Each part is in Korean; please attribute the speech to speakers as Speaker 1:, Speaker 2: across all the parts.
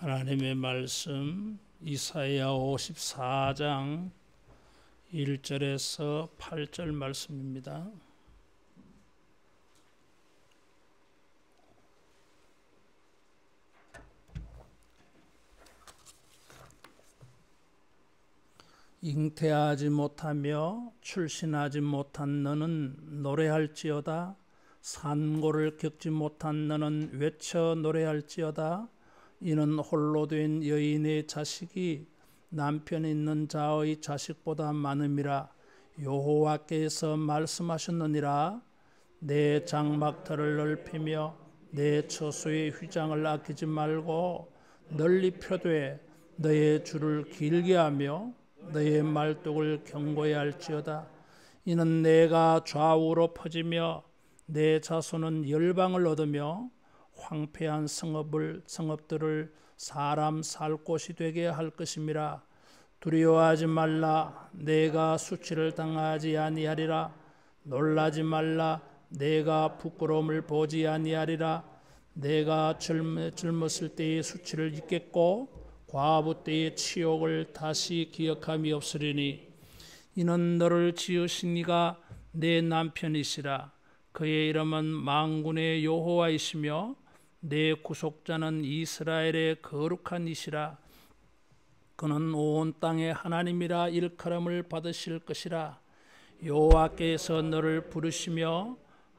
Speaker 1: 하나님의 말씀 이사야 54장 1절에서 8절 말씀입니다. 잉태하지 못하며 출신하지 못한 너는 노래할지어다. 산고를 겪지 못한 너는 외쳐 노래할지어다. 이는 홀로 된 여인의 자식이 남편 있는 자의 자식보다 많음이라. 여호와께서 말씀하셨느니라. 내 장막터를 넓히며 내 처소의 휘장을 아끼지 말고 널리 펴되 너의 줄을 길게 하며 너의 말뚝을 견고히 할지어다. 이는 내가 좌우로 퍼지며 내 자손은 열방을 얻으며 황폐한 성읍들을 사람 살 곳이 되게 할 것임이라. 두려워하지 말라. 내가 수치를 당하지 아니하리라. 놀라지 말라. 내가 부끄러움을 보지 아니하리라. 내가 젊었을 때의 수치를 잊겠고 과부 때의 치욕을 다시 기억함이 없으리니 이는 너를 지으신 이가 내 남편이시라. 그의 이름은 만군의 여호와이시며 내 구속자는 이스라엘의 거룩한 이시라. 그는 온 땅의 하나님이라 일컬음을 받으실 것이라. 여호와께서 너를 부르시며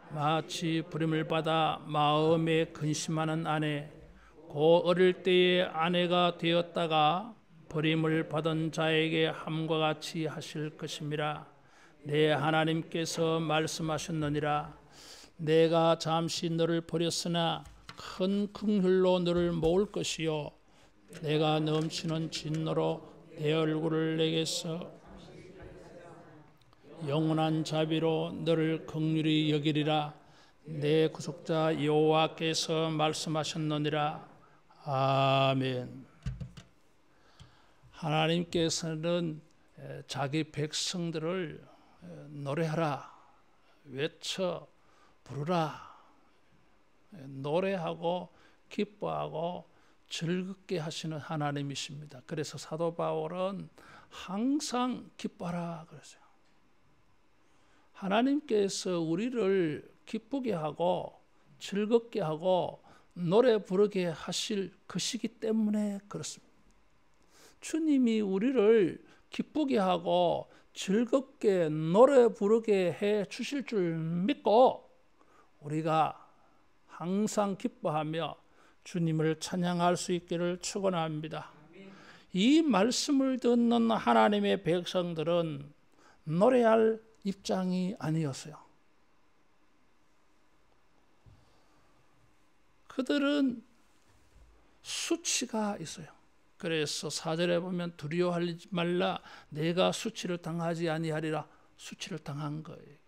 Speaker 1: 마치 부름을 받아 마음에 근심하는 아내 고 어릴 때에 아내가 되었다가 버림을 받은 자에게 함과 같이 하실 것임이라. 내 하나님께서 말씀하셨느니라. 내가 잠시 너를 버렸으나 큰 긍휼로 너를 모을 것이요 내가 넘치는 진노로 내 얼굴을 내게서 영원한 자비로 너를 긍휼히 여기리라. 내 구속자 여호와께서 말씀하셨느니라. 아멘. 하나님께서는 자기 백성들을 노래하라, 외쳐 부르라, 노래하고 기뻐하고 즐겁게 하시는 하나님이십니다. 그래서 사도 바울은 항상 기뻐하라 그러세요. 하나님께서 우리를 기쁘게 하고 즐겁게 하고 노래 부르게 하실 것이기 때문에 그렇습니다. 주님이 우리를 기쁘게 하고 즐겁게 노래 부르게 해 주실 줄 믿고 우리가 항상 기뻐하며 주님을 찬양할 수 있기를 축원합니다. 이 말씀을 듣는 하나님의 백성들은 노래할 입장이 아니었어요. 그들은 수치가 있어요. 그래서 4절에 보면 두려워하지 말라. 내가 수치를 당하지 아니하리라. 수치를 당한 거예요.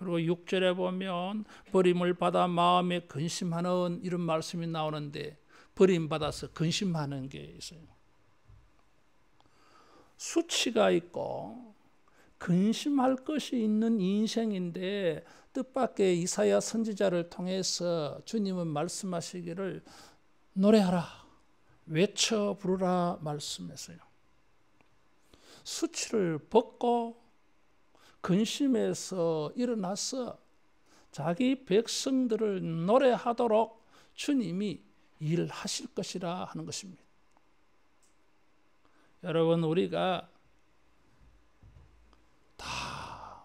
Speaker 1: 그리고 6절에 보면 버림을 받아 마음에 근심하는 이런 말씀이 나오는데 버림받아서 근심하는 게 있어요. 수치가 있고 근심할 것이 있는 인생인데 뜻밖의 이사야 선지자를 통해서 주님은 말씀하시기를 노래하라, 외쳐 부르라 말씀했어요. 수치를 벗고 근심에서 일어나서 자기 백성들을 노래하도록 주님이 일하실 것이라 하는 것입니다. 여러분, 우리가 다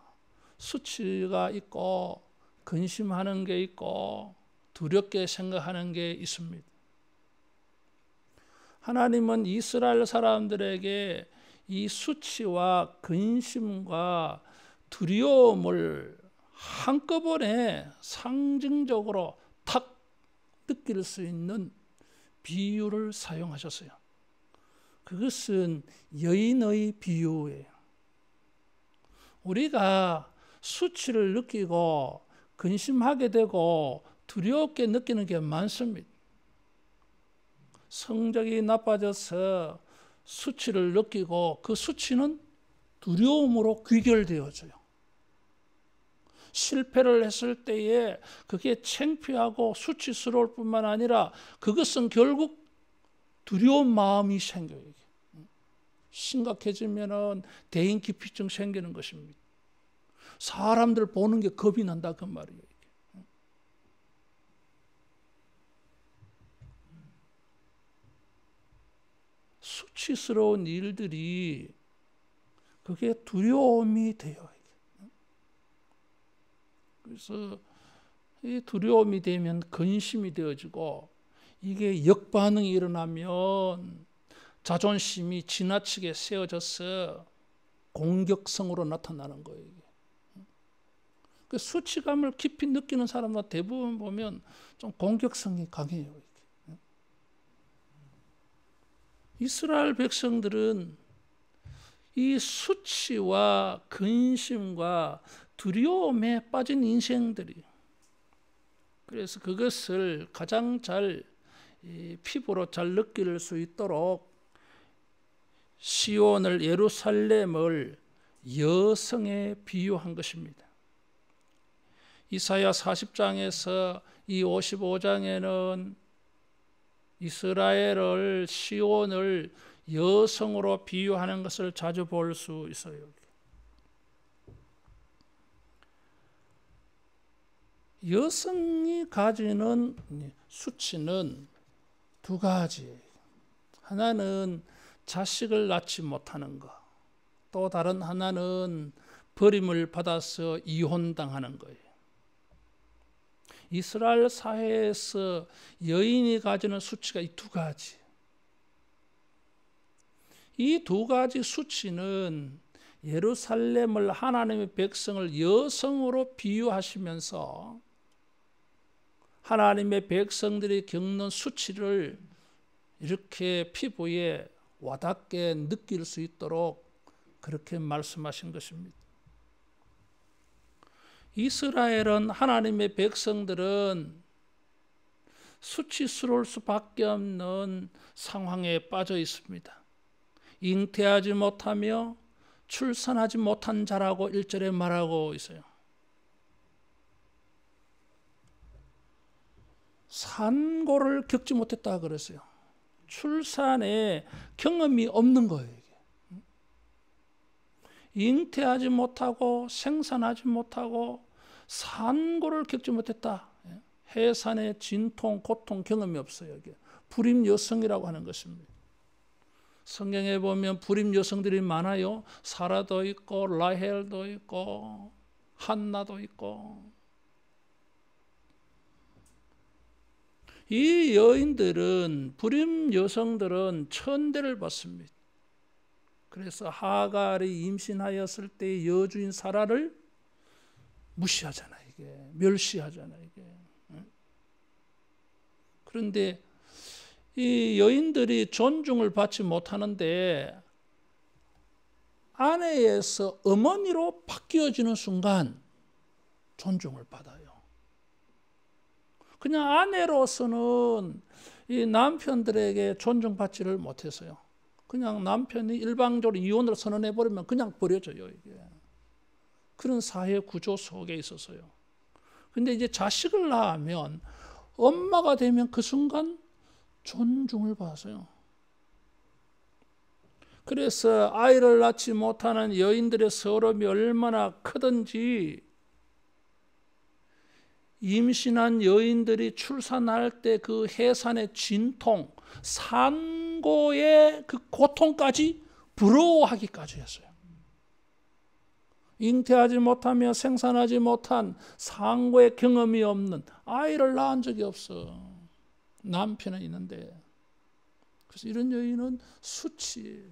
Speaker 1: 수치가 있고 근심하는 게 있고 두렵게 생각하는 게 있습니다. 하나님은 이스라엘 사람들에게 이 수치와 근심과 두려움을 한꺼번에 상징적으로 탁 느낄 수 있는 비유를 사용하셨어요. 그것은 여인의 비유예요. 우리가 수치를 느끼고 근심하게 되고 두렵게 느끼는 게 많습니다. 성적이 나빠져서 수치를 느끼고 그 수치는 두려움으로 귀결되어져요. 실패를 했을 때에 그게 창피하고 수치스러울 뿐만 아니라 그것은 결국 두려운 마음이 생겨요. 심각해지면은 대인기피증 생기는 것입니다. 사람들 보는 게 겁이 난다 그 말이에요. 수치스러운 일들이 그게 두려움이 돼요. 그래서 이 두려움이 되면 근심이 되어지고 이게 역반응이 일어나면 자존심이 지나치게 세워져서 공격성으로 나타나는 거예요. 그 수치감을 깊이 느끼는 사람들 대부분 보면 좀 공격성이 강해요. 이스라엘 백성들은 이 수치와 근심과 두려움에 빠진 인생들이, 그래서 그것을 가장 잘 피부로 잘 느낄 수 있도록 시온을, 예루살렘을 여성에 비유한 것입니다. 이사야 40장에서 이 55장에는 이스라엘을, 시온을 여성으로 비유하는 것을 자주 볼 수 있어요. 여성이 가지는 수치는 두 가지예요. 하나는 자식을 낳지 못하는 것, 또 다른 하나는 버림을 받아서 이혼당하는 거예요. 이스라엘 사회에서 여인이 가지는 수치가 이 두 가지. 이 두 가지 수치는 예루살렘을, 하나님의 백성을 여성으로 비유하시면서 하나님의 백성들이 겪는 수치를 이렇게 피부에 와닿게 느낄 수 있도록 그렇게 말씀하신 것입니다. 이스라엘은, 하나님의 백성들은 수치스러울 수밖에 없는 상황에 빠져 있습니다. 잉태하지 못하며 출산하지 못한 자라고 1절에 말하고 있어요. 산고를 겪지 못했다 그랬어요. 출산에 경험이 없는 거예요. 잉태하지 못하고 생산하지 못하고 산고를 겪지 못했다. 해산의 진통, 고통 경험이 없어요. 불임 여성이라고 하는 것입니다. 성경에 보면 불임 여성들이 많아요. 사라도 있고 라헬도 있고 한나도 있고. 이 여인들은, 불임 여성들은 천대를 받습니다. 그래서 하갈이 임신하였을 때 여주인 사라를 무시하잖아요. 이게 멸시하잖아요. 이게. 그런데 이 여인들이 존중을 받지 못하는데 아내에서 어머니로 바뀌어지는 순간 존중을 받아요. 그냥 아내로서는 이 남편들에게 존중받지를 못해서요. 그냥 남편이 일방적으로 이혼을 선언해버리면 그냥 버려져요. 이게. 그런 사회 구조 속에 있어서요. 근데 이제 자식을 낳으면, 엄마가 되면 그 순간 존중을 받아요. 그래서 아이를 낳지 못하는 여인들의 서름이 얼마나 크든지, 임신한 여인들이 출산할 때 그 해산의 진통, 산고의 그 고통까지 부러워하기까지 했어요. 잉태하지 못하며 생산하지 못한 산고의 경험이 없는, 아이를 낳은 적이 없어. 남편은 있는데. 그래서 이런 여인은 수치.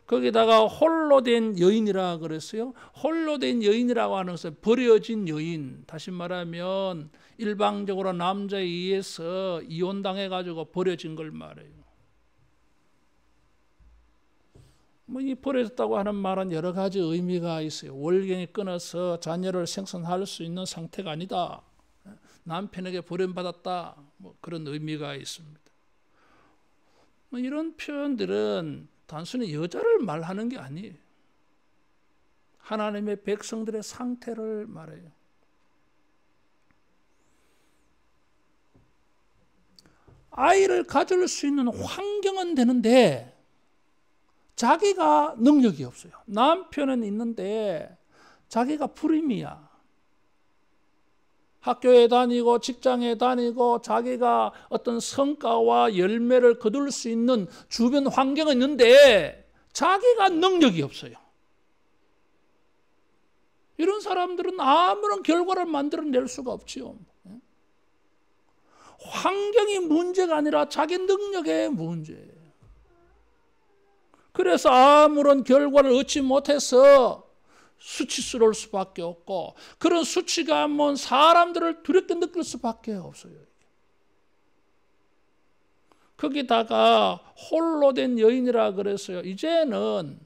Speaker 1: 거기다가 홀로 된 여인이라 그랬어요. 홀로 된 여인이라고 하는 것은 버려진 여인. 다시 말하면 일방적으로 남자에 의해서 이혼당해가지고 버려진 걸 말해요. 이 버려졌다고 하는 말은 여러 가지 의미가 있어요. 월경이 끊어서 자녀를 생산할 수 있는 상태가 아니다. 남편에게 버림받았다. 그런 의미가 있습니다. 이런 표현들은 단순히 여자를 말하는 게 아니에요. 하나님의 백성들의 상태를 말해요. 아이를 가질 수 있는 환경은 되는데 자기가 능력이 없어요. 남편은 있는데 자기가 불임이야. 학교에 다니고 직장에 다니고 자기가 어떤 성과와 열매를 거둘 수 있는 주변 환경은 있는데 자기가 능력이 없어요. 이런 사람들은 아무런 결과를 만들어낼 수가 없지요. 환경이 문제가 아니라 자기 능력의 문제예요. 그래서 아무런 결과를 얻지 못해서 수치스러울 수밖에 없고, 그런 수치감은 사람들을 두렵게 느낄 수밖에 없어요. 거기다가 홀로 된 여인이라 그래서요, 이제는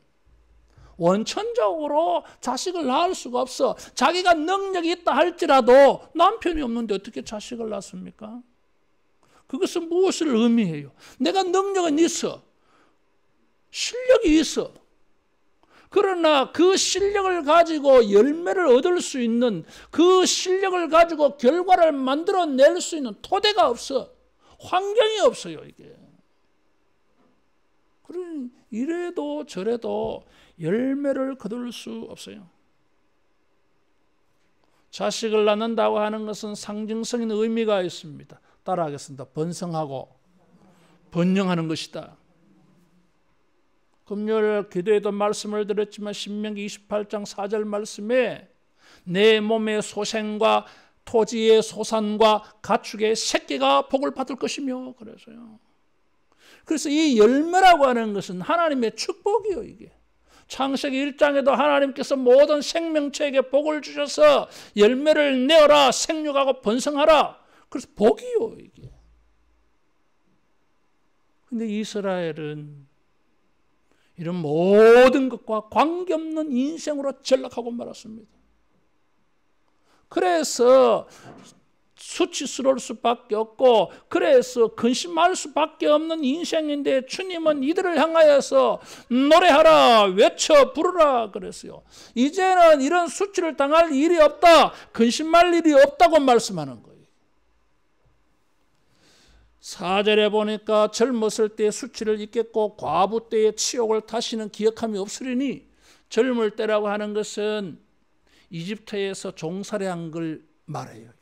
Speaker 1: 원천적으로 자식을 낳을 수가 없어. 자기가 능력이 있다 할지라도 남편이 없는데 어떻게 자식을 낳습니까? 그것은 무엇을 의미해요? 내가 능력은 있어, 실력이 있어. 그러나 그 실력을 가지고 열매를 얻을 수 있는, 그 실력을 가지고 결과를 만들어낼 수 있는 토대가 없어. 환경이 없어요, 이게. 그러니 이래도 저래도 열매를 거둘 수 없어요. 자식을 낳는다고 하는 것은 상징적인 의미가 있습니다. 따라하겠습니다. 번성하고 번영하는 것이다. 금요일 기도에도 말씀을 드렸지만 신명기 28장 4절 말씀에 내 몸의 소생과 토지의 소산과 가축의 새끼가 복을 받을 것이며 그래서요. 그래서 이 열매라고 하는 것은 하나님의 축복이요. 이게 창세기 1장에도 하나님께서 모든 생명체에게 복을 주셔서 열매를 내어라, 생육하고 번성하라. 그래서 복이요 이게. 근데 이스라엘은 이런 모든 것과 관계없는 인생으로 전락하고 말았습니다. 그래서 수치스러울 수밖에 없고, 그래서 근심할 수밖에 없는 인생인데 주님은 이들을 향하여서 노래하라, 외쳐 부르라 그랬어요. 이제는 이런 수치를 당할 일이 없다, 근심할 일이 없다고 말씀하는 거예요. 4절에 보니까 젊었을 때 수치를 잊겠고 과부 때의 치욕을 다시는 기억함이 없으리니, 젊을 때라고 하는 것은 이집트에서 종살이한 걸 말해요.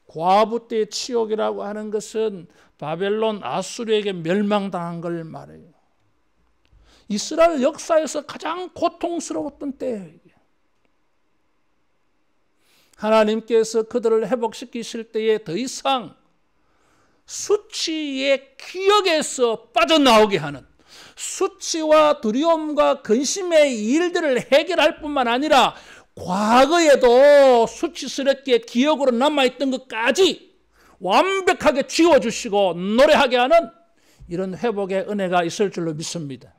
Speaker 1: 과부 때의 치욕이라고 하는 것은 바벨론 아수르에게 멸망당한 걸 말해요. 이스라엘 역사에서 가장 고통스러웠던 때예요. 하나님께서 그들을 회복시키실 때에 더 이상 수치의 기억에서 빠져나오게 하는, 수치와 두려움과 근심의 일들을 해결할 뿐만 아니라 과거에도 수치스럽게 기억으로 남아있던 것까지 완벽하게 지워주시고 노래하게 하는 이런 회복의 은혜가 있을 줄로 믿습니다.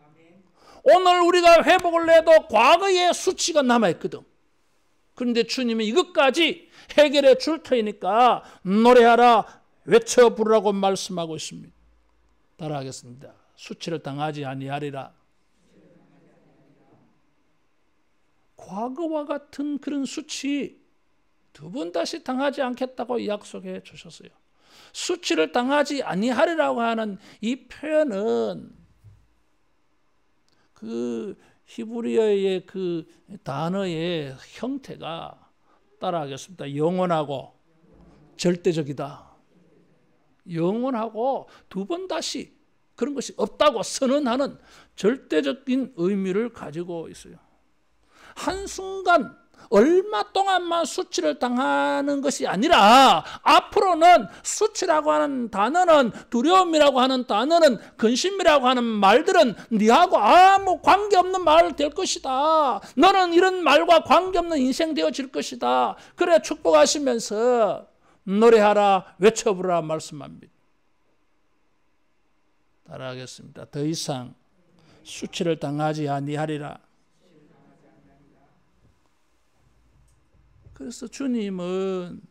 Speaker 1: 오늘 우리가 회복을 해도 과거의 수치가 남아있거든. 그런데 주님이 이것까지 해결해 줄 터이니까 노래하라, 외쳐 부르라고 말씀하고 있습니다. 따라하겠습니다. 수치를 당하지 아니하리라. 과거와 같은 그런 수치 두 번 다시 당하지 않겠다고 약속해 주셨어요. 수치를 당하지 아니하리라고 하는 이 표현은 그 히브리어의 그 단어의 형태가, 따라하겠습니다. 영원하고 절대적이다. 영원하고 두 번 다시 그런 것이 없다고 선언하는 절대적인 의미를 가지고 있어요. 한순간 얼마 동안만 수치를 당하는 것이 아니라 앞으로는 수치라고 하는 단어는, 두려움이라고 하는 단어는, 근심이라고 하는 말들은 네하고 아무 관계없는 말 될 것이다. 너는 이런 말과 관계없는 인생 되어질 것이다. 그래 축복하시면서 노래하라, 외쳐부라 말씀합니다. 따라하겠습니다. 더 이상 수치를 당하지 아니하리라. 그래서 주님은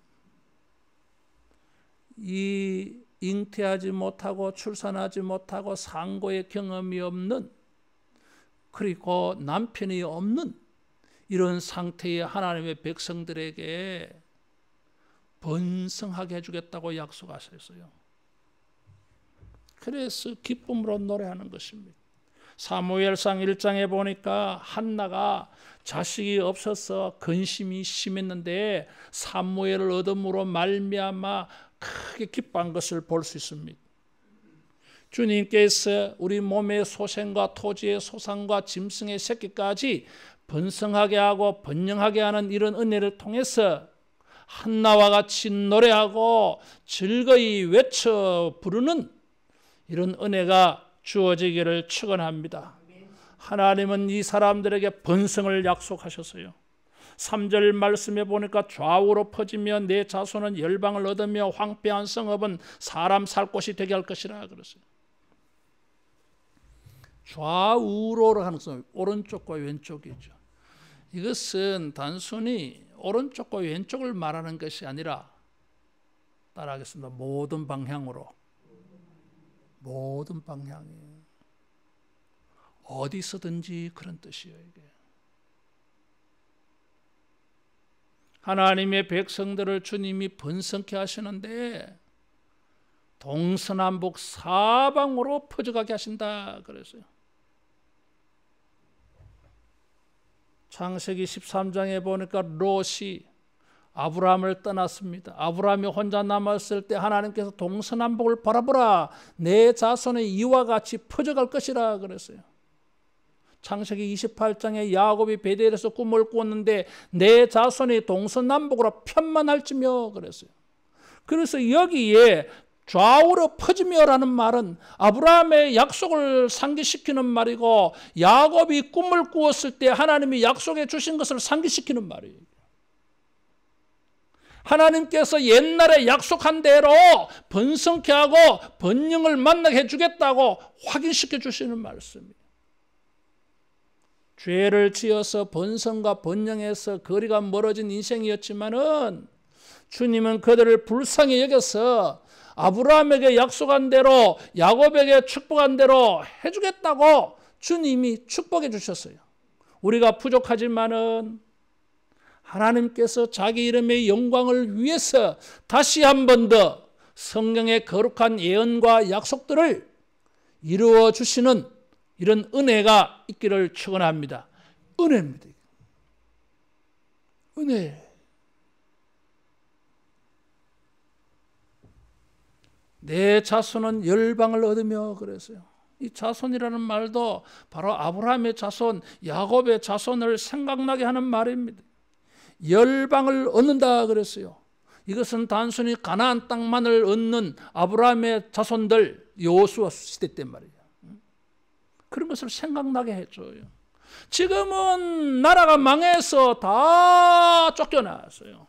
Speaker 1: 이 잉태하지 못하고 출산하지 못하고 상고의 경험이 없는 그리고 남편이 없는 이런 상태의 하나님의 백성들에게 번성하게 해주겠다고 약속하셨어요. 그래서 기쁨으로 노래하는 것입니다. 사무엘상 1장에 보니까 한나가 자식이 없어서 근심이 심했는데 사무엘을 얻음으로 말미암아 크게 기뻐한 것을 볼 수 있습니다. 주님께서 우리 몸의 소생과 토지의 소산과 짐승의 새끼까지 번성하게 하고 번영하게 하는 이런 은혜를 통해서 한나와 같이 노래하고 즐거이 외쳐 부르는 이런 은혜가 주어지기를 축원합니다. 하나님은 이 사람들에게 번성을 약속하셨어요. 3절 말씀에 보니까 좌우로 퍼지며 내 자손은 열방을 얻으며 황폐한 성읍은 사람 살 곳이 되게 할 것이라 그랬어요. 좌우로 하는 것은 오른쪽과 왼쪽이죠. 이것은 단순히 오른쪽과 왼쪽을 말하는 것이 아니라 따라하겠습니다. 모든 방향으로. 모든 방향이에요. 어디서든지 그런 뜻이에요. 이게. 하나님의 백성들을 주님이 번성케 하시는데 동서남북 사방으로 퍼져가게 하신다 그랬어요. 창세기 13장에 보니까 롯이 아브라함을 떠났습니다. 아브라함이 혼자 남았을 때 하나님께서 동서남북을 바라보라. 내 자손이 이와 같이 퍼져갈 것이라 그랬어요. 창세기 28장에 야곱이 베델에서 꿈을 꾸었는데 내 자손이 동서남북으로 편만할지며 그랬어요. 그래서 여기에 좌우로 퍼지며라는 말은 아브라함의 약속을 상기시키는 말이고 야곱이 꿈을 꾸었을 때 하나님이 약속해 주신 것을 상기시키는 말이에요. 하나님께서 옛날에 약속한 대로 번성케 하고 번영을 만나게 해주겠다고 확인시켜 주시는 말씀이에요. 죄를 지어서 번성과 번영에서 거리가 멀어진 인생이었지만은 주님은 그들을 불쌍히 여겨서 아브라함에게 약속한 대로 야곱에게 축복한 대로 해주겠다고 주님이 축복해 주셨어요. 우리가 부족하지만은 하나님께서 자기 이름의 영광을 위해서 다시 한 번 더 성경의 거룩한 예언과 약속들을 이루어 주시는 이런 은혜가 있기를 축원합니다. 은혜입니다. 은혜. 내 자손은 열방을 얻으며 그랬어요. 이 자손이라는 말도 바로 아브라함의 자손, 야곱의 자손을 생각나게 하는 말입니다. 열방을 얻는다 그랬어요. 이것은 단순히 가나안 땅만을 얻는 아브라함의 자손들 여호수아 시대 때 말이에요. 그런 것을 생각나게 해줘요. 지금은 나라가 망해서 다 쫓겨났어요.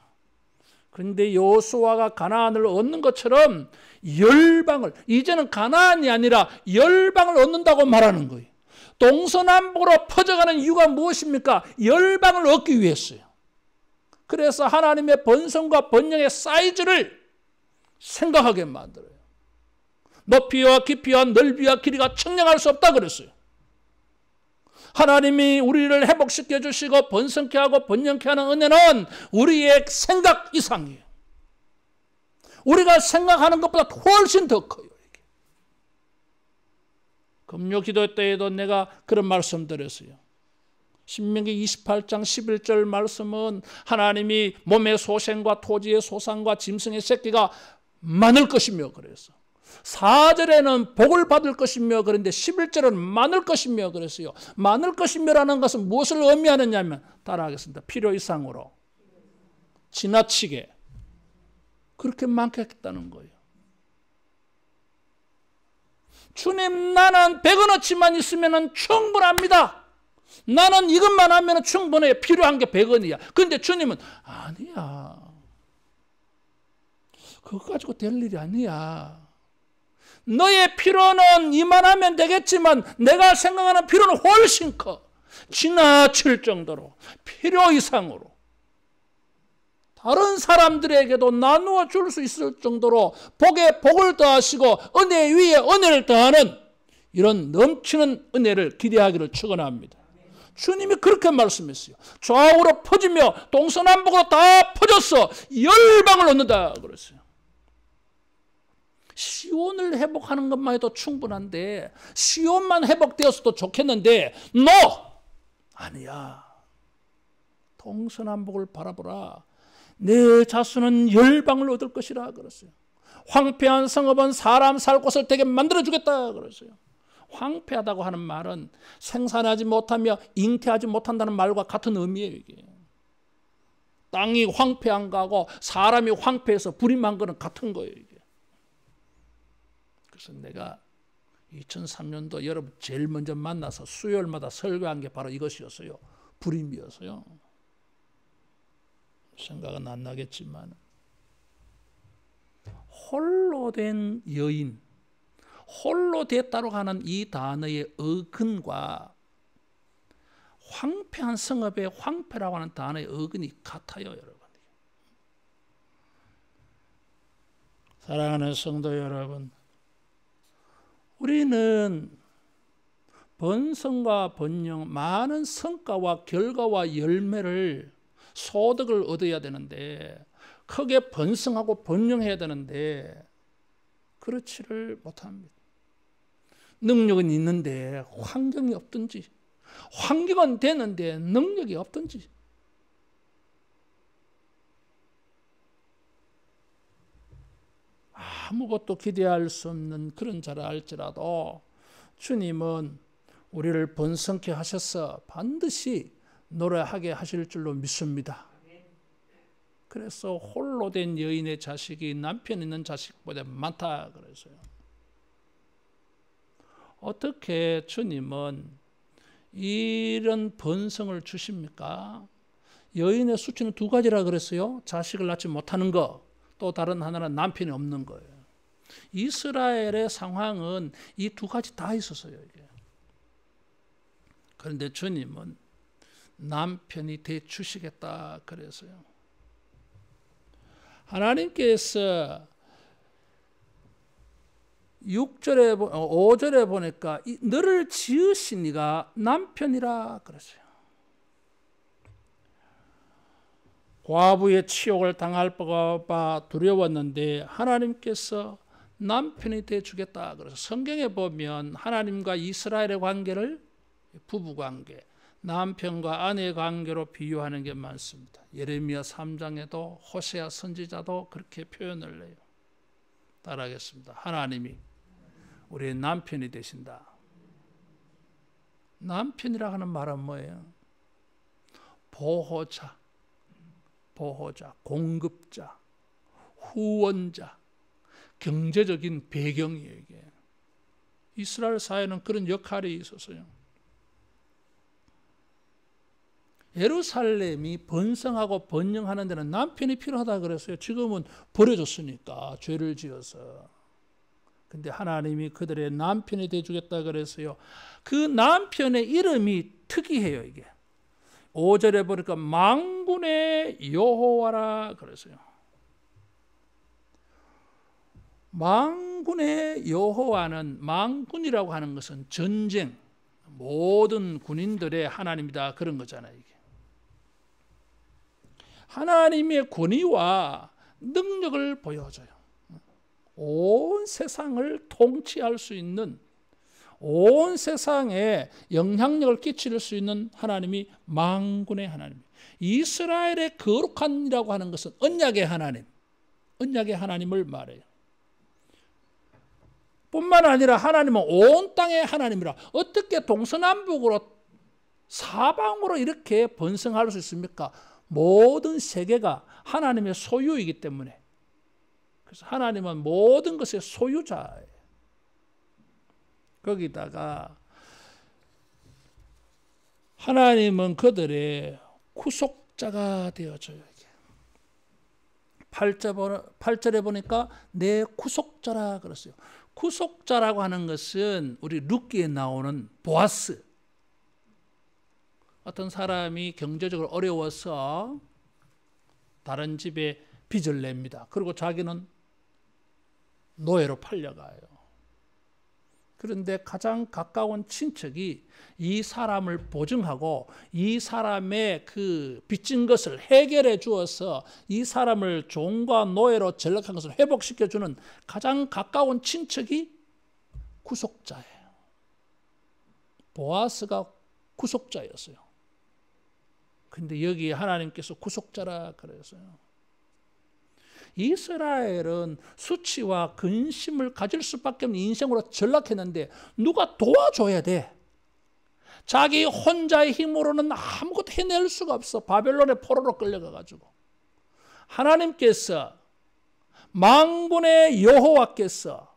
Speaker 1: 그런데 여호수아가 가나안을 얻는 것처럼 열방을, 이제는 가나안이 아니라 열방을 얻는다고 말하는 거예요. 동서남북으로 퍼져가는 이유가 무엇입니까? 열방을 얻기 위해서요. 그래서 하나님의 번성과 번영의 사이즈를 생각하게 만들어요. 높이와 깊이와 넓이와 길이가 측량할 수 없다 그랬어요. 하나님이 우리를 회복시켜 주시고 번성케 하고 번영케 하는 은혜는 우리의 생각 이상이에요. 우리가 생각하는 것보다 훨씬 더 커요. 금요 기도 때에도 내가 그런 말씀 드렸어요. 신명기 28장 11절 말씀은 하나님이 몸의 소생과 토지의 소산과 짐승의 새끼가 많을 것이며 그래서 4절에는 복을 받을 것이며 그런데 11절은 많을 것이며 그랬어요. 많을 것이며라는 것은 무엇을 의미하느냐면 따라하겠습니다. 필요 이상으로 지나치게 그렇게 많겠다는 거예요. 주님, 나는 100원어치만 있으면 충분합니다. 나는 이것만 하면 충분해. 필요한 게 100원이야. 그런데 주님은 아니야. 그거 가지고 될 일이 아니야. 너의 필요는 이만하면 되겠지만 내가 생각하는 필요는 훨씬 커. 지나칠 정도로 필요 이상으로 다른 사람들에게도 나누어 줄 수 있을 정도로 복에 복을 더하시고 은혜 위에 은혜를 더하는 이런 넘치는 은혜를 기대하기를 축원합니다. 주님이 그렇게 말씀했어요. 좌우로 퍼지며 동서남북으로 다 퍼졌어. 열방을 얻는다 그랬어요. 시온을 회복하는 것만 해도 충분한데, 시온만 회복되었어도 좋겠는데 아니야. 동서남북을 바라보라. 내 자손은 열방을 얻을 것이라 그랬어요. 황폐한 성읍은 사람 살 곳을 되게 만들어주겠다 그랬어요. 황폐하다고 하는 말은 생산하지 못하며 잉태하지 못한다는 말과 같은 의미예요. 이게. 땅이 황폐한 거하고 사람이 황폐해서 불임한 거는 같은 거예요. 이게. 그래서 내가 2003년도 여러분 제일 먼저 만나서 수요일마다 설교한 게 바로 이것이었어요. 불임이었어요. 생각은 안 나겠지만, 홀로 된 여인, 홀로 됐다고 하는 이 단어의 어근과 황폐한 성읍의 황폐라고 하는 단어의 어근이 같아요, 여러분. 사랑하는 성도 여러분, 우리는 번성과 번영, 많은 성과와 결과와 열매를, 소득을 얻어야 되는데, 크게 번성하고 번영해야 되는데 그렇지를 못합니다. 능력은 있는데 환경이 없든지, 환경은 되는데 능력이 없든지, 아무것도 기대할 수 없는 그런 자라 할지라도 주님은 우리를 번성케 하셔서 반드시 노래하게 하실 줄로 믿습니다. 그래서 홀로 된 여인의 자식이 남편 있는 자식보다 많다 그랬어요. 어떻게 주님은 이런 번성을 주십니까? 여인의 수치는 두 가지라 그랬어요. 자식을 낳지 못하는 거, 또 다른 하나는 남편이 없는 거예요. 이스라엘의 상황은 이 두 가지 다 있었어요. 이게. 그런데 주님은 남편이 돼 주시겠다 그랬어요. 하나님께서 5절에 보니까 너를 지으신 이가 남편이라 그랬어요. 과부의 치욕을 당할 바 두려웠는데 하나님께서 남편이 돼 주겠다 그래서, 성경에 보면 하나님과 이스라엘의 관계를 부부관계, 남편과 아내의 관계로 비유하는 게 많습니다. 예레미야 3장에도 호세아 선지자도 그렇게 표현을 해요. 따라하겠습니다. 하나님이 우리의 남편이 되신다. 남편이라 하는 말은 뭐예요? 보호자, 공급자, 후원자, 경제적인 배경이에요. 이게. 이스라엘 사회는 그런 역할이 있었어요. 예루살렘이 번성하고 번영하는 데는 남편이 필요하다 그랬어요. 지금은 버려졌으니까, 죄를 지어서. 근데 하나님이 그들의 남편이 되주겠다 그랬어요. 그 남편의 이름이 특이해요. 이게 5절에 보니까 만군의 여호와라 그랬어요. 만군의 여호와는, 만군이라고 하는 것은 전쟁, 모든 군인들의 하나님이다 그런 거잖아요. 이게. 하나님의 권위와 능력을 보여줘요. 온 세상을 통치할 수 있는, 온 세상에 영향력을 끼칠 수 있는 하나님이 만군의 하나님. 이스라엘의 거룩한이라고 하는 것은 언약의 하나님, 언약의 하나님을 말해요. 뿐만 아니라 하나님은 온 땅의 하나님이라. 어떻게 동서남북으로 사방으로 이렇게 번성할 수 있습니까? 모든 세계가 하나님의 소유이기 때문에. 그래서 하나님은 모든 것의 소유자예요. 거기다가 하나님은 그들의 구속자가 되어줘요. 8절에 보니까 내 구속자라 그랬어요. 구속자라고 하는 것은 우리 룻기에 나오는 보아스. 어떤 사람이 경제적으로 어려워서 다른 집에 빚을 냅니다. 그리고 자기는 노예로 팔려가요. 그런데 가장 가까운 친척이 이 사람을 보증하고 이 사람의 그 빚진 것을 해결해 주어서 이 사람을 종과 노예로 전락한 것을 회복시켜 주는 가장 가까운 친척이 구속자예요. 보아스가 구속자였어요. 근데 여기 하나님께서 구속자라 그랬어요. 이스라엘은 수치와 근심을 가질 수밖에 없는 인생으로 전락했는데 누가 도와줘야 돼. 자기 혼자의 힘으로는 아무것도 해낼 수가 없어. 바벨론의 포로로 끌려가가지고. 하나님께서, 만군의 여호와께서,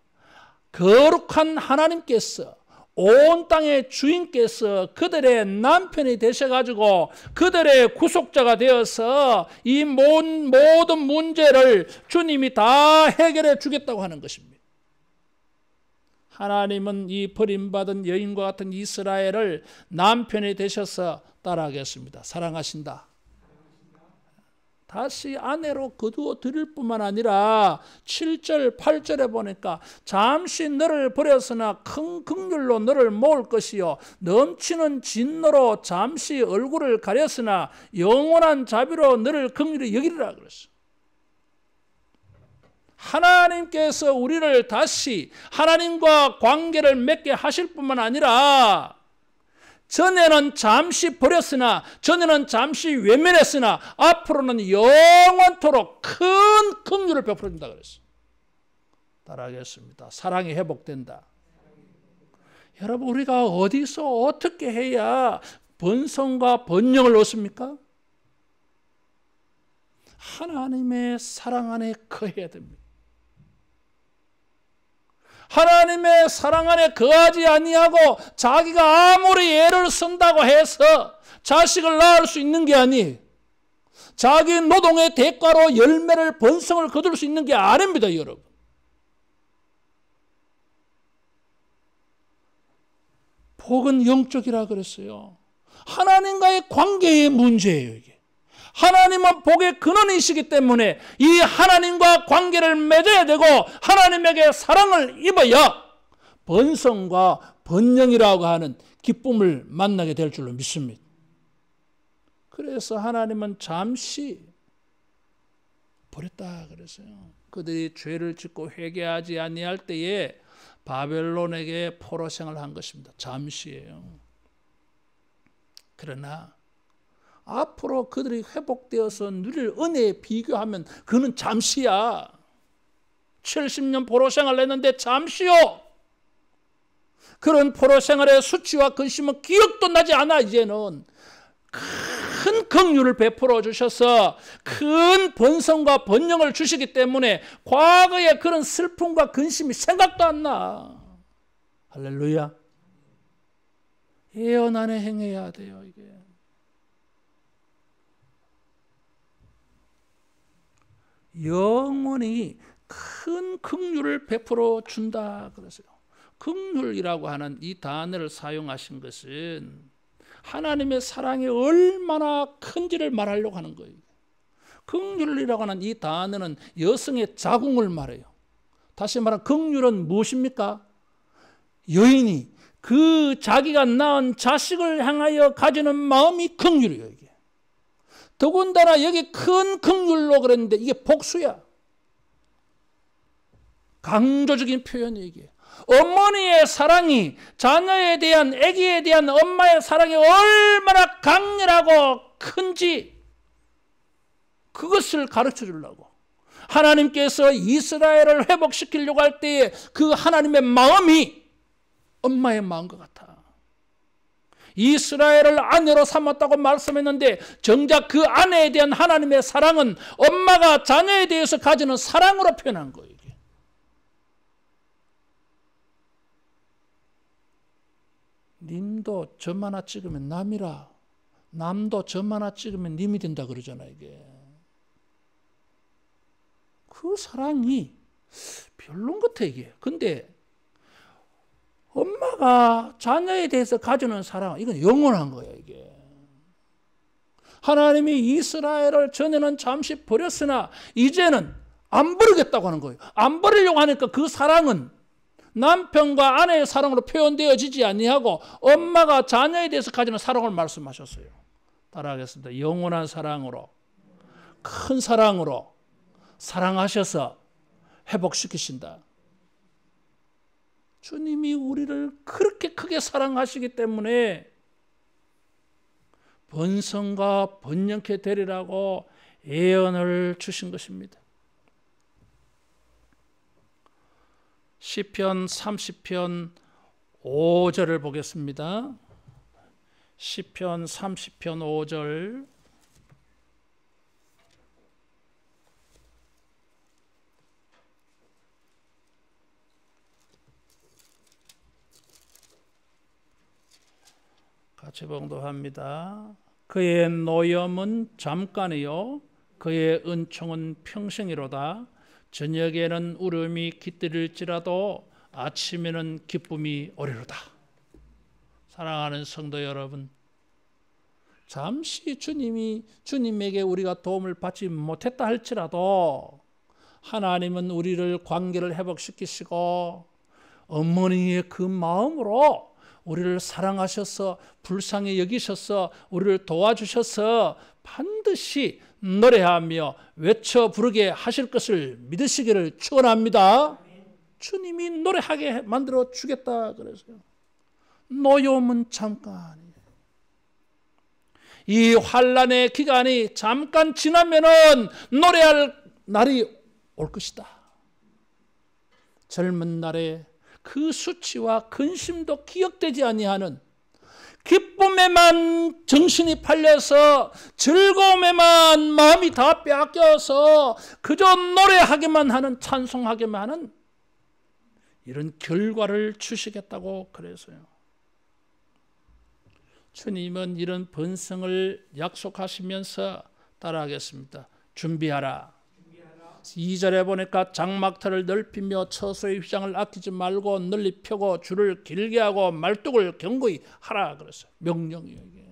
Speaker 1: 거룩한 하나님께서, 온 땅의 주인께서 그들의 남편이 되셔가지고 그들의 구속자가 되어서 이 모든 문제를 주님이 다 해결해 주겠다고 하는 것입니다. 하나님은 이 버림받은 여인과 같은 이스라엘을 남편이 되셔서 따라하겠습니다. 사랑하신다. 다시 아내로 거두어 드릴 뿐만 아니라 7절, 8절에 보니까 잠시 너를 버렸으나 큰 긍휼로 너를 모을 것이요 넘치는 진노로 잠시 얼굴을 가렸으나 영원한 자비로 너를 긍휼히 여기리라 그랬어요. 하나님께서 우리를 다시 하나님과 관계를 맺게 하실 뿐만 아니라 전에는 잠시 버렸으나, 전에는 잠시 외면했으나 앞으로는 영원토록 큰 긍휼을 베풀어준다 그랬어요. 따라하겠습니다. 사랑이 회복된다. 여러분, 우리가 어디서 어떻게 해야 번성과 번영을 얻습니까? 하나님의 사랑 안에 거해야 됩니다. 하나님의 사랑 안에 거하지 아니하고 자기가 아무리 애를 쓴다고 해서 자식을 낳을 수 있는 게 아니, 자기 노동의 대가로 열매를 번성을 거둘 수 있는 게 아닙니다, 여러분. 복은 영적이라 그랬어요. 하나님과의 관계의 문제예요, 이게. 하나님은 복의 근원이시기 때문에 이 하나님과 관계를 맺어야 되고 하나님에게 사랑을 입어야 번성과 번영이라고 하는 기쁨을 만나게 될 줄로 믿습니다. 그래서 하나님은 잠시 버렸다 그랬어요. 그들이 죄를 짓고 회개하지 아니할 때에 바벨론에게 포로 생활을 한 것입니다. 잠시예요. 그러나 앞으로 그들이 회복되어서 누릴 은혜에 비교하면 그는 잠시야. 70년 포로 생활을 했는데 잠시요. 그런 포로 생활의 수치와 근심은 기억도 나지 않아. 이제는 큰 긍휼을 베풀어 주셔서 큰 번성과 번영을 주시기 때문에 과거의 그런 슬픔과 근심이 생각도 안 나. 할렐루야. 예언 안에 행해야 돼요, 이게. 영원히 큰 긍휼을 베풀어 준다 그랬어요. 긍휼이라고 하는 이 단어를 사용하신 것은 하나님의 사랑이 얼마나 큰지를 말하려고 하는 거예요. 긍휼이라고 하는 이 단어는 여성의 자궁을 말해요. 다시 말하면 긍휼은 무엇입니까? 여인이 그 자기가 낳은 자식을 향하여 가지는 마음이 긍휼이에요, 이게. 더군다나 여기 큰 긍휼로 그랬는데 이게 복수야. 강조적인 표현이에요, 이게. 어머니의 사랑이, 자녀에 대한, 아기에 대한 엄마의 사랑이 얼마나 강렬하고 큰지 그것을 가르쳐 주려고 하나님께서 이스라엘을 회복시키려고 할 때에 그 하나님의 마음이 엄마의 마음과 같아. 이스라엘을 아내로 삼았다고 말씀했는데 정작 그 아내에 대한 하나님의 사랑은 엄마가 자녀에 대해서 가지는 사랑으로 표현한 거예요. 이게. 님도 점 하나 찍으면 남이라, 남도 점 하나 찍으면 님이 된다 그러잖아. 이게. 그 사랑이 별론 같아, 이게. 근데 엄마가 자녀에 대해서 가지는 사랑, 이건 영원한 거야, 이게. 하나님이 이스라엘을 전에는 잠시 버렸으나 이제는 안 버리겠다고 하는 거예요. 안 버리려고 하니까 그 사랑은 남편과 아내의 사랑으로 표현되어지지 아니하고 엄마가 자녀에 대해서 가지는 사랑을 말씀하셨어요. 따라하겠습니다. 영원한 사랑으로, 큰 사랑으로 사랑하셔서 회복시키신다. 주님이 우리를 그렇게 크게 사랑하시기 때문에 번성과 번영케 되리라고 예언을 주신 것입니다. 시편 30편 5절을 보겠습니다. 시편 30편 5절. 같이 봉독합니다. 그의 노염은 잠깐이요 그의 은총은 평생이로다. 저녁에는 울음이 깃들일지라도 아침에는 기쁨이 오리로다. 사랑하는 성도 여러분, 잠시 주님에게 우리가 도움을 받지 못했다 할지라도 하나님은 우리를 관계를 회복시키시고 어머니의 그 마음으로 우리를 사랑하셔서 불쌍히 여기셔서 우리를 도와주셔서 반드시 노래하며 외쳐 부르게 하실 것을 믿으시기를 축원합니다. 주님이 노래하게 만들어 주겠다 그래서요. 노여움은 잠깐이에요. 이 환난의 기간이 잠깐 지나면은 노래할 날이 올 것이다. 젊은 날에 그 수치와 근심도 기억되지 아니하는 기쁨에만 정신이 팔려서 즐거움에만 마음이 다 빼앗겨서 그저 노래하기만 하는, 찬송하기만 하는 이런 결과를 주시겠다고 그래서요. 주님은 이런 번성을 약속하시면서 따라하겠습니다. 준비하라. 2절에 보니까 장막터를 넓히며 처소의 휘장을 아끼지 말고 널리 펴고 줄을 길게 하고 말뚝을 견고히 하라 그랬어요. 명령이에요. 이게.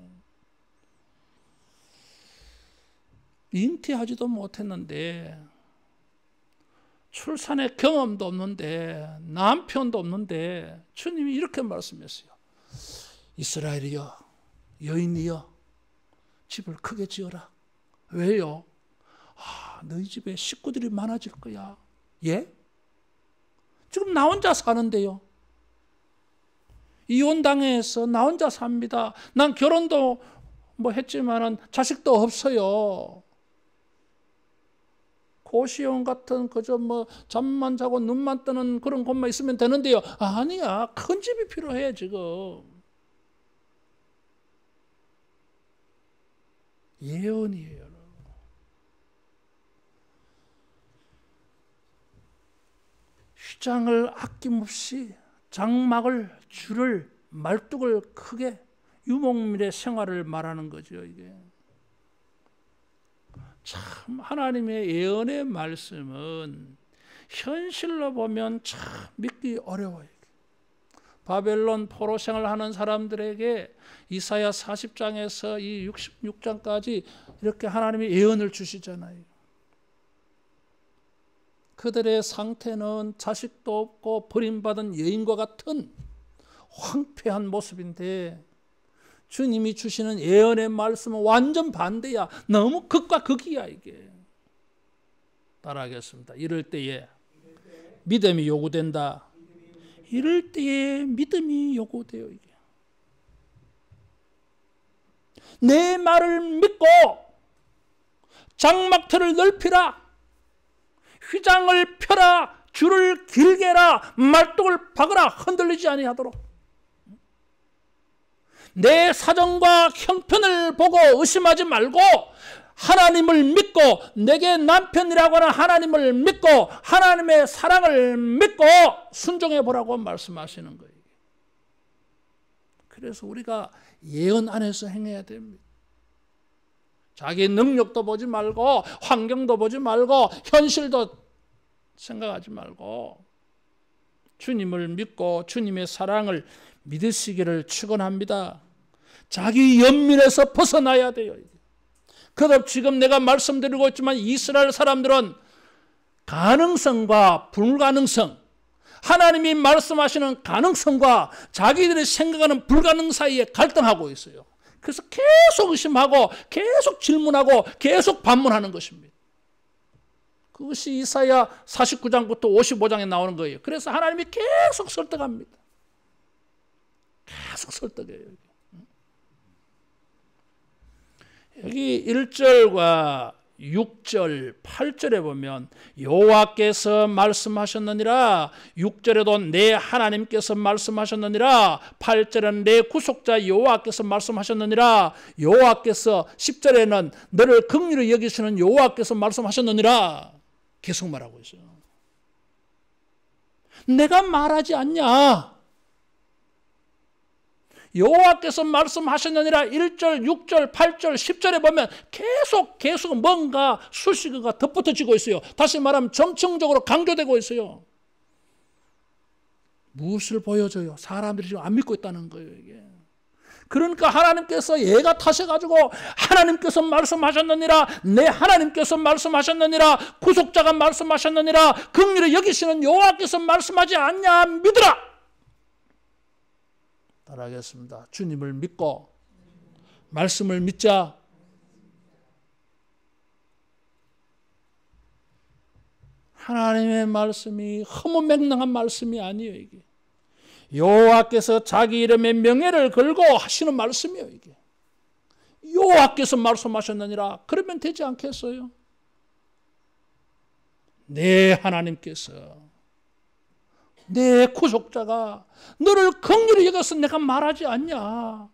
Speaker 1: 잉태하지도 못했는데 출산의 경험도 없는데 남편도 없는데 주님이 이렇게 말씀했어요. 이스라엘이여, 여인이여, 집을 크게 지어라. 왜요? 너희 집에 식구들이 많아질 거야. 예? 지금 나 혼자 사는데요. 이혼당해서 나 혼자 삽니다. 난 결혼도 했지만은 자식도 없어요. 고시원 같은 그저 잠만 자고 눈만 뜨는 그런 곳만 있으면 되는데요. 아니야. 큰 집이 필요해 지금. 예언이에요. 휘장을 아낌없이 장막을, 줄을, 말뚝을 크게 유목민의 생활을 말하는 거죠. 이게 참 하나님의 예언의 말씀은 현실로 보면 참 믿기 어려워요. 바벨론 포로 생활하는 사람들에게 이사야 40장에서 이 66장까지 이렇게 하나님의 예언을 주시잖아요. 그들의 상태는 자식도 없고 버림받은 여인과 같은 황폐한 모습인데 주님이 주시는 예언의 말씀은 완전 반대야. 너무 극과 극이야 이게. 따라하겠습니다. 이럴 때에 믿음이 요구된다. 이럴 때에 믿음이 요구돼요. 이게. 내 말을 믿고 장막터를 넓히라. 휘장을 펴라. 줄을 길게 해라. 말뚝을 박으라. 흔들리지 아니하도록. 내 사정과 형편을 보고 의심하지 말고 하나님을 믿고 내게 남편이라고 하는 하나님을 믿고 하나님의 사랑을 믿고 순종해 보라고 말씀하시는 거예요. 그래서 우리가 예언 안에서 행해야 됩니다. 자기 능력도 보지 말고 환경도 보지 말고 현실도 생각하지 말고 주님을 믿고 주님의 사랑을 믿으시기를 축원합니다. 자기 연민에서 벗어나야 돼요. 그래도 지금 내가 말씀드리고 있지만 이스라엘 사람들은 가능성과 불가능성, 하나님이 말씀하시는 가능성과 자기들이 생각하는 불가능 사이에 갈등하고 있어요. 그래서 계속 의심하고 계속 질문하고 계속 반문하는 것입니다. 그것이 이사야 49장부터 55장에 나오는 거예요. 그래서 하나님이 계속 설득합니다. 계속 설득해요. 여기 1절과 6절, 8절에 보면 여호와께서 말씀하셨느니라, 6절에도 내 하나님께서 말씀하셨느니라, 8절에는 내 구속자 여호와께서 말씀하셨느니라, 여호와께서 10절에는 너를 긍휼히 여기시는 여호와께서 말씀하셨느니라 계속 말하고 있어요. 내가 말하지 않냐? 여호와께서 말씀하셨느니라 1절, 6절, 8절, 10절에 보면 계속 뭔가 수식어가 덧붙여지고 있어요. 다시 말하면 점층적으로 강조되고 있어요. 무엇을 보여줘요? 사람들이 지금 안 믿고 있다는 거예요. 이게. 그러니까 하나님께서 얘가 타셔가지고 하나님께서 말씀하셨느니라, 내 하나님께서 말씀하셨느니라, 구속자가 말씀하셨느니라, 긍휼히 여기시는 여호와께서 말씀하지 않냐? 믿으라. 따라하겠습니다. 주님을 믿고 말씀을 믿자. 하나님의 말씀이 허무맹랑한 말씀이 아니에요. 이게 여호와께서 자기 이름의 명예를 걸고 하시는 말씀이에요. 이게 여호와께서 말씀하셨느니라 그러면 되지 않겠어요? 내 하나님께서, 내 구속자가 너를 긍휼히 여겨서 내가 말하지 않냐?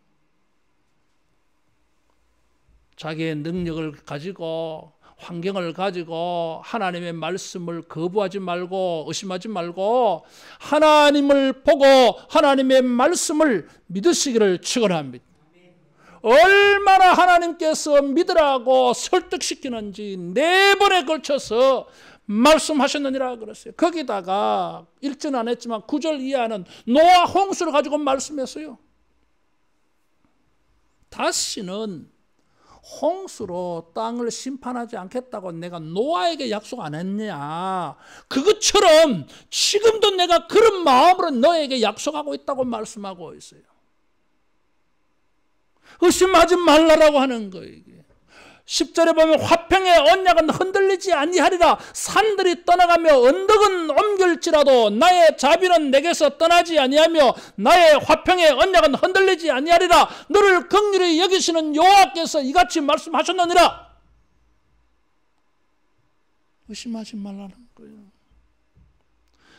Speaker 1: 자기의 능력을 가지고 환경을 가지고 하나님의 말씀을 거부하지 말고 의심하지 말고 하나님을 보고 하나님의 말씀을 믿으시기를 축원합니다. 얼마나 하나님께서 믿으라고 설득시키는지 4번에 걸쳐서 말씀하셨느니라 그랬어요. 거기다가 1절 안 했지만 9절 이하는 노아 홍수를 가지고 말씀했어요. 다시는 홍수로 땅을 심판하지 않겠다고 내가 노아에게 약속 안 했냐? 그것처럼 지금도 내가 그런 마음으로 너에게 약속하고 있다고 말씀하고 있어요. 의심하지 말라라고 하는 거예요. 이게. 10절에 보면 화평의 언약은 흔들리지 아니하리라. 산들이 떠나가며 언덕은 옮길지라도 나의 자비는 내게서 떠나지 아니하며 나의 화평의 언약은 흔들리지 아니하리라. 너를 긍휼히 여기시는 여호와께서 이같이 말씀하셨느니라. 의심하지 말라는 거예요.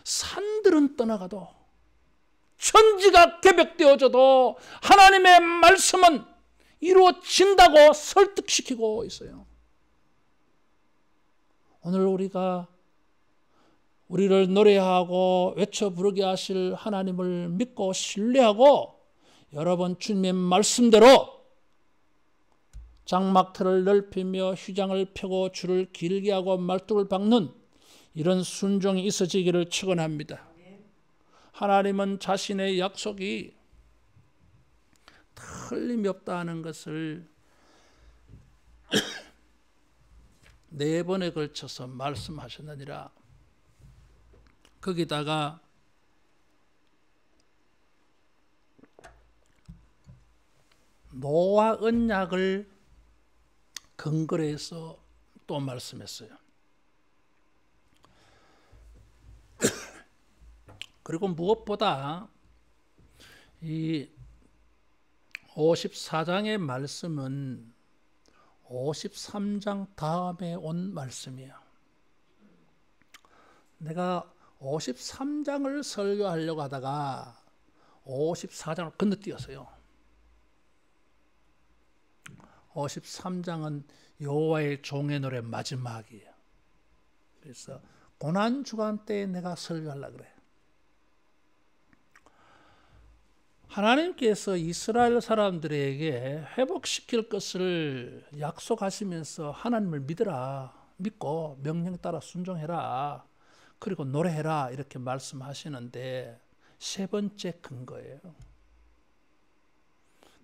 Speaker 1: 산들은 떠나가도 천지가 개벽되어져도 하나님의 말씀은 이루어진다고 설득시키고 있어요. 오늘 우리를 노래하고 외쳐 부르게 하실 하나님을 믿고 신뢰하고 여러분 주님의 말씀대로 장막틀을 넓히며 휘장을 펴고 줄을 길게 하고 말뚝을 박는 이런 순종이 있어지기를 축원합니다. 하나님은 자신의 약속이 틀림이 없다는 것을 4번에 걸쳐서 말씀하셨느니라. 거기다가 노아 언약을 근거로 해서 또 말씀했어요. 그리고 무엇보다 이 54장의 말씀은 53장 다음에 온 말씀이에요. 내가 53장을 설교하려고 하다가 54장을 건너뛰었어요. 53장은 여호와의 종의 노래 마지막이에요. 그래서 고난주간 때 내가 설교하려고 그래요. 하나님께서 이스라엘 사람들에게 회복시킬 것을 약속하시면서 하나님을 믿으라, 믿고 명령에 따라 순종해라, 그리고 노래해라 이렇게 말씀하시는데 3번째 근거예요.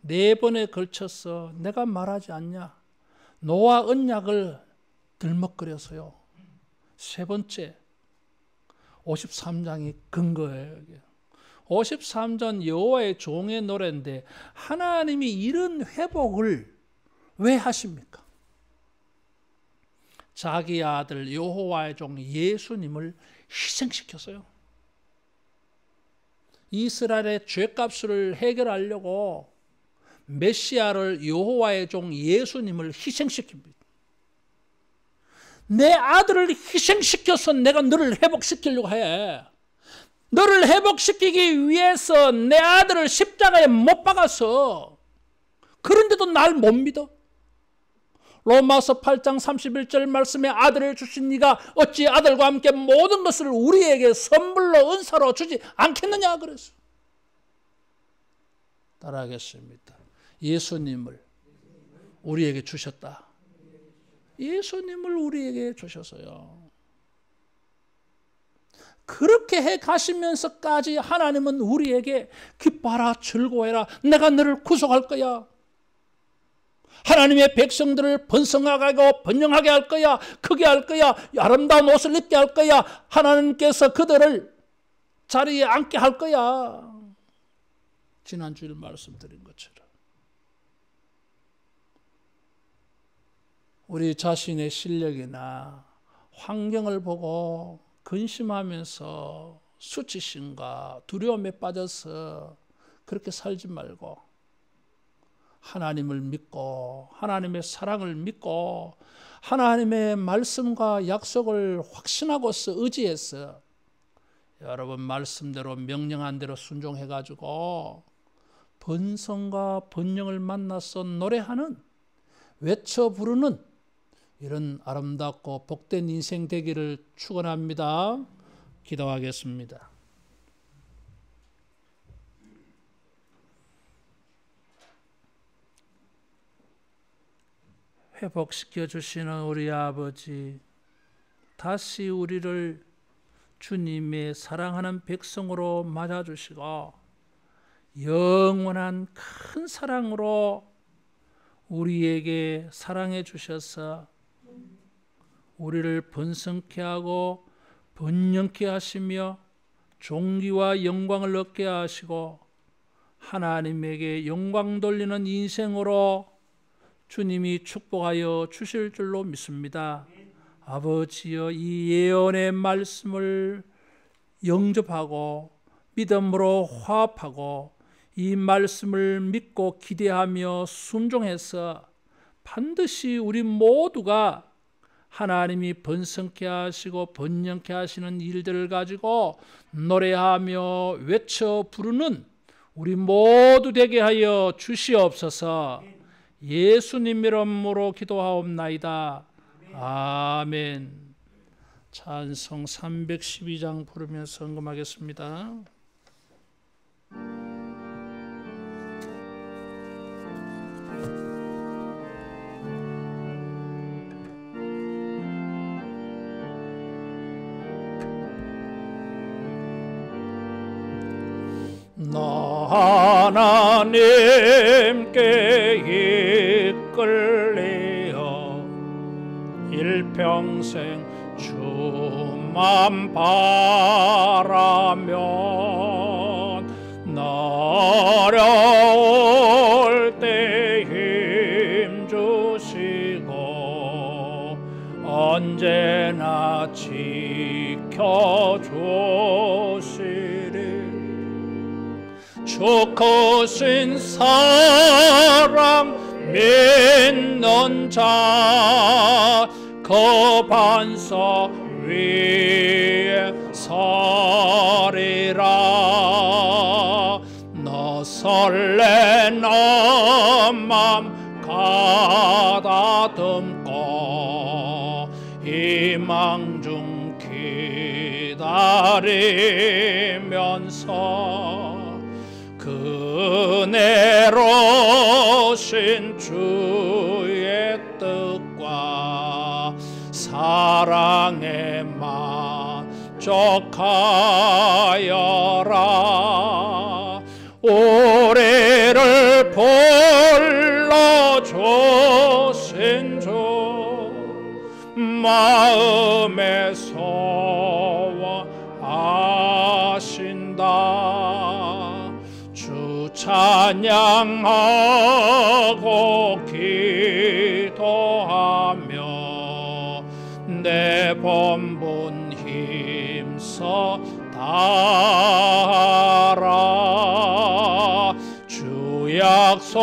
Speaker 1: 4번에 걸쳐서 내가 말하지 않냐? 노아 언약을 들먹거려서요. 3번째 53장이 근거예요. 53전 여호와의 종의 노래인데 하나님이 이런 회복을 왜 하십니까? 자기 아들 여호와의 종 예수님을 희생시켰어요. 이스라엘의 죄값을 해결하려고 메시아를 여호와의 종 예수님을 희생시킵니다. 내 아들을 희생시켜서 내가 너를 회복시키려고 해. 너를 회복시키기 위해서 내 아들을 십자가에 못 박아서, 그런데도 날 못 믿어? 로마서 8장 31절 말씀에 아들을 주신 네가 어찌 아들과 함께 모든 것을 우리에게 선물로 은사로 주지 않겠느냐 그랬어. 따라하겠습니다. 예수님을 우리에게 주셨다. 예수님을 우리에게 주셨어요. 그렇게 해 가시면서까지 하나님은 우리에게 기뻐하라 즐거워해라 내가 너를 구속할 거야. 하나님의 백성들을 번성하게 하고 번영하게 할 거야. 크게 할 거야. 아름다운 옷을 입게 할 거야. 하나님께서 그들을 자리에 앉게 할 거야. 지난주에 말씀드린 것처럼 우리 자신의 실력이나 환경을 보고 근심하면서 수치심과 두려움에 빠져서 그렇게 살지 말고 하나님을 믿고 하나님의 사랑을 믿고 하나님의 말씀과 약속을 확신하고서 의지해서 여러분 말씀대로 명령한 대로 순종해가지고 번성과 번영을 만나서 노래하는 외쳐 부르는 이런 아름답고 복된 인생 되기를 축원합니다. 기도하겠습니다. 회복시켜 주시는 우리 아버지, 다시 우리를 주님의 사랑하는 백성으로 맞아주시고 영원한 큰 사랑으로 우리에게 사랑해 주셔서 우리를 번성케 하고 번영케 하시며 존귀와 영광을 얻게 하시고 하나님에게 영광 돌리는 인생으로 주님이 축복하여 주실 줄로 믿습니다. 아버지여, 이 예언의 말씀을 영접하고 믿음으로 화합하고 이 말씀을 믿고 기대하며 순종해서 반드시 우리 모두가 하나님이 번성케 하시고 번영케 하시는 일들을 가지고 노래하며 외쳐 부르는 우리 모두 되게 하여 주시옵소서. 예수님 이름으로 기도하옵나이다. 아멘. 찬송 312장 부르면서 헌금하겠습니다. 나 하나님께 이끌리어 일평생 주만 바라면 나 어려울 때 힘 주시고 언제나 지켜주시리. 주 크신 사랑 믿는 자 그 반석 위에 서리라. 너 설레는 맘 가다듬고 희망 중 기다리면서 은혜로 신 주의 뜻과 사랑에 만족하여라. 우리를 불러주신 주 마음에 소원하오니 찬양하고 기도하며 내 본분 힘써 다하라. 주 약속하신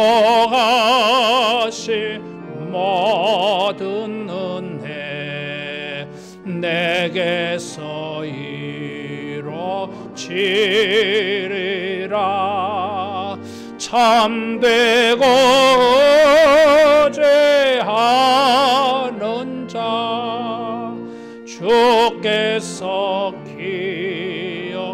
Speaker 1: 모든 은혜 내게서 이루어지리라. 참되고 죄하는 자 주께서 기억하시리라.